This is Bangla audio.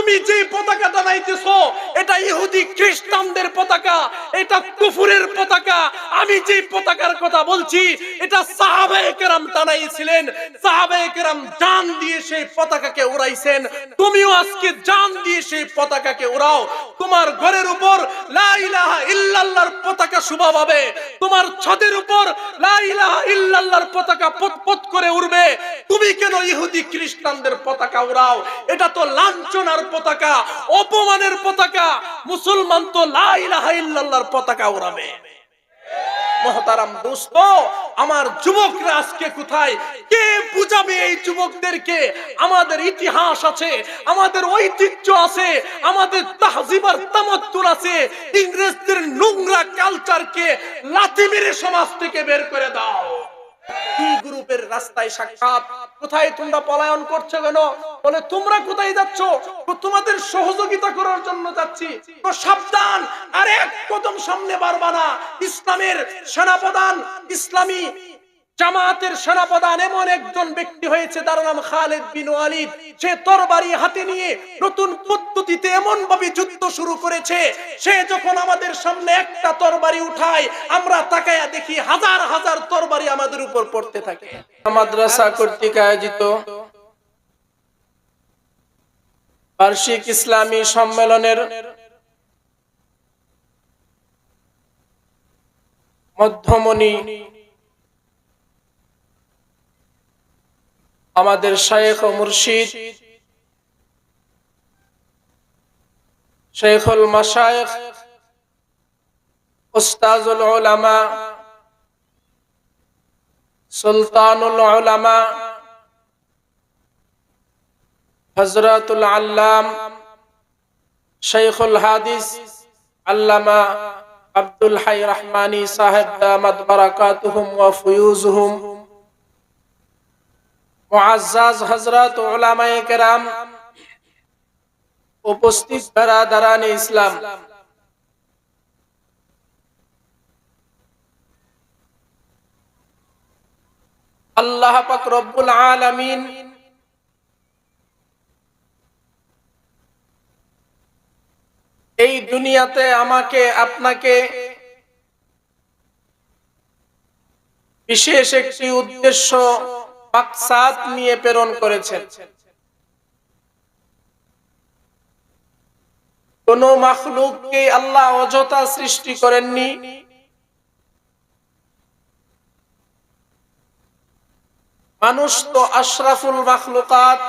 তুমি যে পতাকা টানাইতেছো এটা ইহুদি খ্রিস্টানদের পতাকা, এটা কুফরের পতাকা। আমি যে পতাকার কথা বলছি এটা সাহাবায়ে কেরাম টানাইছিলেন, সাহাবায়ে কেরাম জান দিয়ে সেই পতাকাকে উড়াইছেন। তুমিও আজকে জান দিয়ে সেই পতাকাকে উড়াও। তোমার ঘরের উপর লা ইলাহা ইল্লাল্লাহর পতাকা শোভা পাবে, তোমার ছাদের উপর লা ইলাহা ইল্লাল্লাহর পতাকা পতপত করে উড়বে। তুমি কেন ইহুদি খ্রিস্টানদের পতাকা উড়াও? এটা তো লাঞ্ছনার পতাকা, অপমানের পতাকা। মুসলমান তো লা ইলাহা ইল্লাল্লাহর পতাকা উড়াবে। মহতারাম দোস্ত, আমার যুবকরা আজকে কোথায়? কে বুঝাবে এই যুবকদেরকে? আমাদের ইতিহাস আছে, আমাদের ঐতিহ্য আছে, আমাদের তাহজিব আর তামাদ্দুন আছে। ইংরেজদের নোংরা কালচারকে লাথি মেরে সমাজ থেকে বের করে দাও। কি গ্রুপের রাস্তায় সাক্ষাৎ, কোথায় তোমরা পলায়ন করছো কেন? বলে তোমরা কোথায় যাচ্ছ? তোমাদের সহযোগিতা করার জন্য যাচ্ছি। তো সাবধান, আর এক কদম সামনে বাড়বা না। ইসলামের সেনাপ্রধান, ইসলামী জামাতের সেনাপ্রধান এমন একজন ব্যক্তি হয়েছে, তার নাম খালিদ বিন ওয়ালিদ। সে তরবারি হাতে নিয়ে নতুন পদ্ধতিতে এমন ভাবে যুদ্ধ শুরু করেছে, সে যখন আমাদের সামনে একটা তরবারি উঠায় আমরা তাকায়া দেখি হাজার হাজার তরবারি আমাদের উপর পড়তে থাকে। মাদ্রাসা কর্তৃক আয়োজিত বার্ষিক ইসলামী সম্মেলনের মধ্যমণি আমাদের শায়েখ ও মুর্শিদ, শাইখুল মাশায়েখ, উস্তাজুল উলামা, সুলতানুল উলামা, হযরতুল আল্লাম, শাইখুল হাদিস আল্লামা আব্দুল হাই রহমানী সাহেব দামাত বারাকাতুহুম ওয়া ফুয়ুজুহুম, মুআজ্জাজ হযরত উলামায়ে কেরাম, উপস্থিত বারাদারানে ইসলাম, আল্লাহ পাক রব্বুল আলামিন এই দুনিয়াতে আমাকে আপনাকে বিশেষ একটি উদ্দেশ্য মাকসাদ নিয়ে প্রেরণ করেছেন। কোন মাখলুককে আল্লাহ অযথা সৃষ্টি করেননি। মানুষ তো আশরাফুল মাখলুকাত,